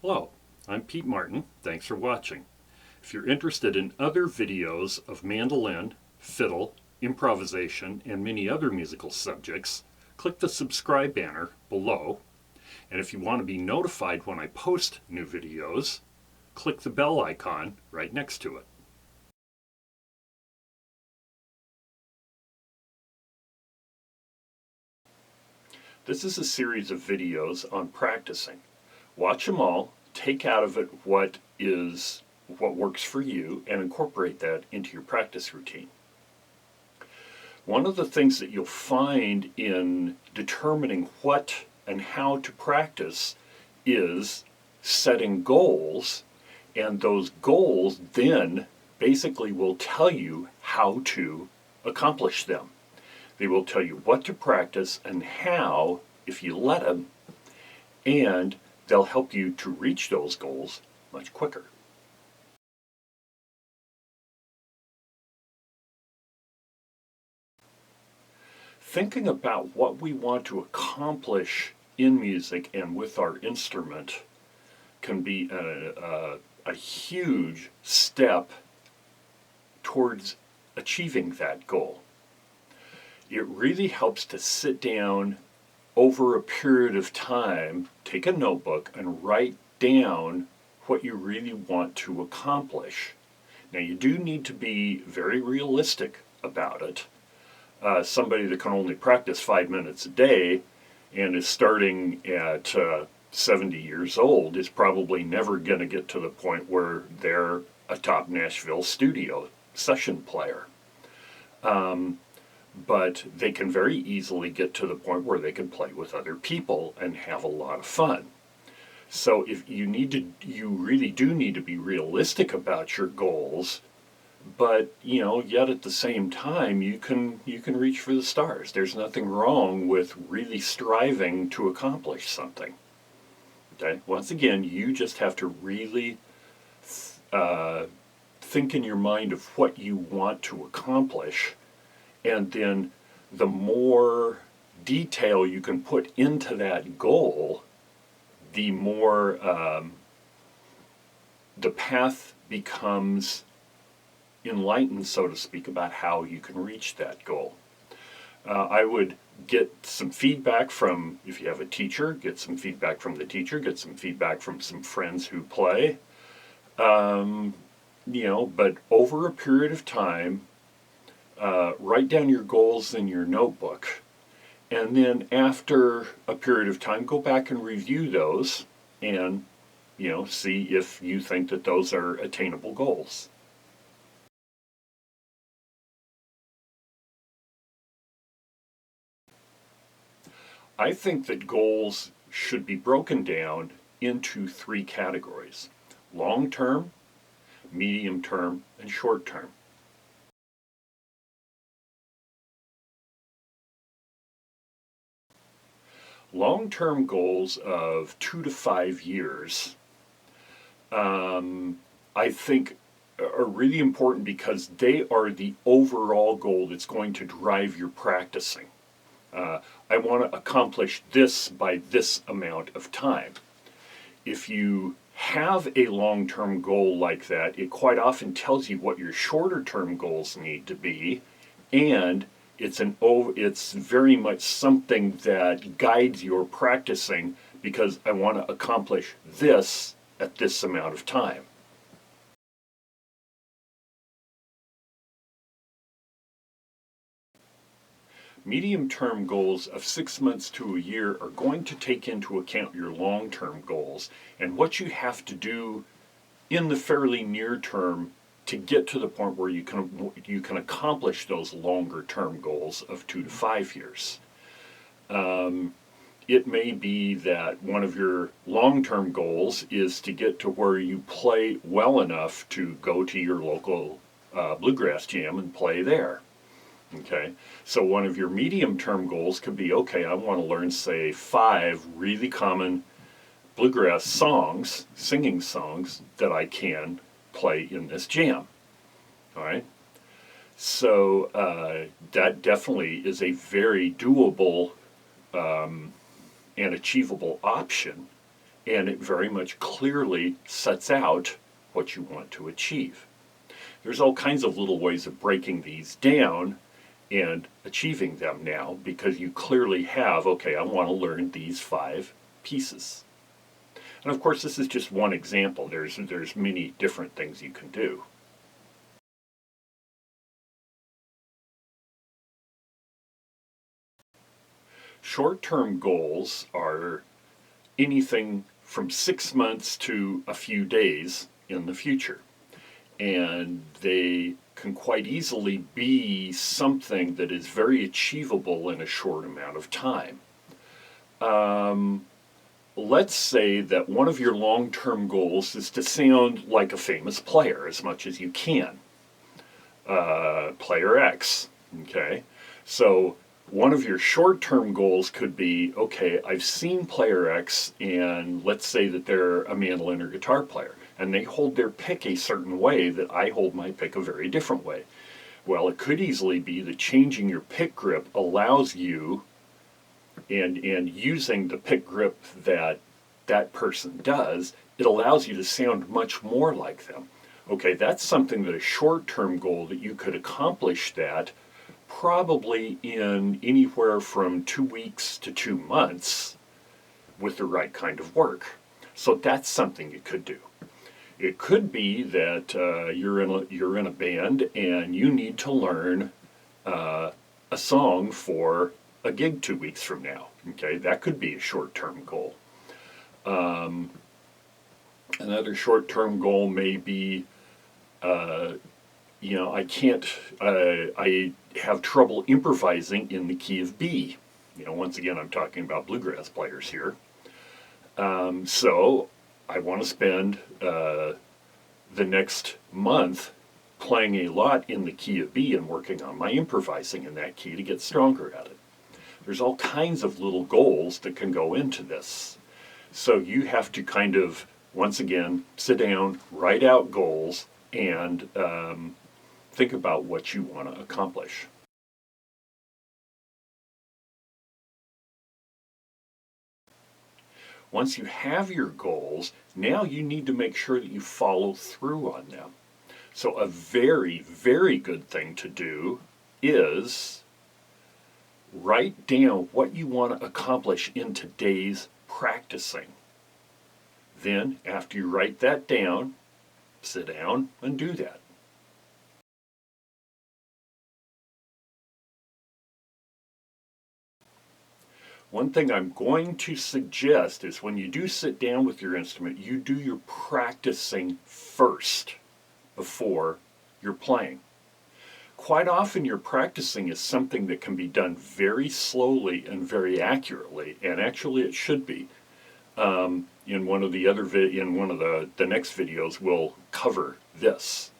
Hello, I'm Pete Martin. Thanks for watching. If you're interested in other videos of mandolin, fiddle, improvisation, and many other musical subjects, click the subscribe banner below. And if you want to be notified when I post new videos, click the bell icon right next to it. This is a series of videos on practicing. Watch them all, take out of it what works for you, and incorporate that into your practice routine. One of the things that you'll find in determining what and how to practice is setting goals, and those goals then basically will tell you how to accomplish them. They will tell you what to practice and how, if you let them, and they'll help you to reach those goals much quicker. Thinking about what we want to accomplish in music and with our instrument can be a huge step towards achieving that goal. It really helps to sit down over a period of time, take a notebook, and write down what you really want to accomplish. Now, you do need to be very realistic about it. Somebody that can only practice 5 minutes a day and is starting at 70 years old is probably never going to get to the point where they're a top Nashville studio session player. But they can very easily get to the point where they can play with other people and have a lot of fun. So if you really do need to be realistic about your goals, but yet at the same time you can reach for the stars. There's nothing wrong with really striving to accomplish something. Okay, once again, you just have to really think in your mind of what you want to accomplish. And then the more detail you can put into that goal, the more the path becomes enlightened, so to speak, about how you can reach that goal. I would get some feedback from, if you have a teacher, get some feedback from the teacher, get some feedback from some friends who play. But over a period of time, write down your goals in your notebook, and then after a period of time, go back and review those and, see if you think that those are attainable goals. I think that goals should be broken down into 3 categories: long-term, medium-term, and short-term. Long-term goals of 2 to 5 years, I think, are really important because they are the overall goal that's going to drive your practicing. I want to accomplish this by this amount of time. If you have a long-term goal like that, it quite often tells you what your shorter-term goals need to be, and it's very much something that guides your practicing, because I want to accomplish this at this amount of time. Medium-term goals of 6 months to a year are going to take into account your long-term goals and what you have to do in the fairly near term to get to the point where you can accomplish those longer-term goals of 2 to 5 years. It may be that one of your long-term goals is to get to where you play well enough to go to your local bluegrass jam and play there. Okay, so one of your medium-term goals could be, okay, I want to learn, say, 5 really common bluegrass songs, singing songs, that I can play in this jam. All right, so that definitely is a very doable and achievable option, and it very much clearly sets out what you want to achieve. There's all kinds of little ways of breaking these down and achieving them now, because you clearly have, okay, I want to learn these 5 pieces. And of course, this is just one example. There's many different things you can do. Short-term goals are anything from 6 months to a few days in the future. And they can quite easily be something that is very achievable in a short amount of time. Let's say that one of your long-term goals is to sound like a famous player as much as you can. Player X, okay? So one of your short-term goals could be, okay, I've seen Player X, and let's say that they're a mandolin or guitar player, and they hold their pick a certain way that I hold my pick a very different way. Well, it could easily be that changing your pick grip allows you, and using the pick grip that that person does, it allows you to sound much more like them. Okay, that's something that a short-term goal that you could accomplish that probably in anywhere from 2 weeks to 2 months with the right kind of work. So that's something you could do. It could be that you're in a band and you need to learn a song for a gig 2 weeks from now. Okay, that could be a short-term goal. Another short-term goal may be, I have trouble improvising in the key of B. Once again, I'm talking about bluegrass players here. So I want to spend the next month playing a lot in the key of B and working on my improvising in that key to get stronger at it. There's all kinds of little goals that can go into this. So you have to kind of, once again, sit down, write out goals, and think about what you want to accomplish. Once you have your goals, now you need to make sure that you follow through on them. So a very, very good thing to do is write down what you want to accomplish in today's practicing. Then, after you write that down, sit down and do that. One thing I'm going to suggest is when you do sit down with your instrument, you do your practicing first before you're playing. Quite often your practicing is something that can be done very slowly and very accurately, and actually it should be. In one of the next videos we'll cover this.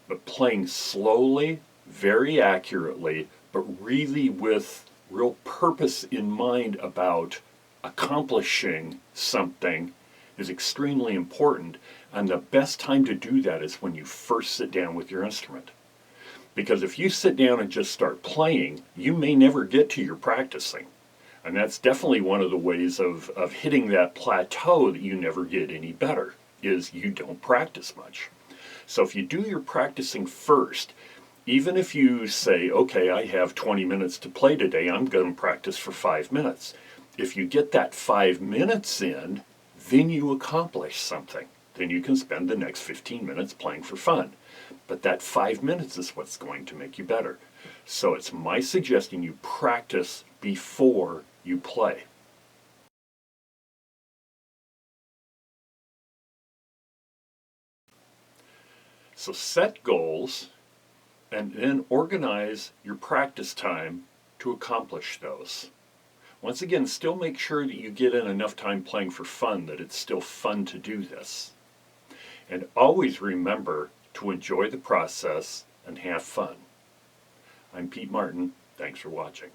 But playing slowly, very accurately, but really with real purpose in mind about accomplishing something is extremely important, and the best time to do that is when you first sit down with your instrument. Because if you sit down and just start playing, you may never get to your practicing. And that's definitely one of the ways of hitting that plateau that you never get any better, is you don't practice much. So if you do your practicing first, even if you say, okay, I have 20 minutes to play today, I'm going to practice for 5 minutes. If you get that 5 minutes in, then you accomplish something. Then you can spend the next 15 minutes playing for fun. But that 5 minutes is what's going to make you better. So it's my suggestion you practice before you play. So set goals and then organize your practice time to accomplish those. Once again, still make sure that you get in enough time playing for fun that it's still fun to do this. And always remember to enjoy the process and have fun. I'm Pete Martin. Thanks for watching.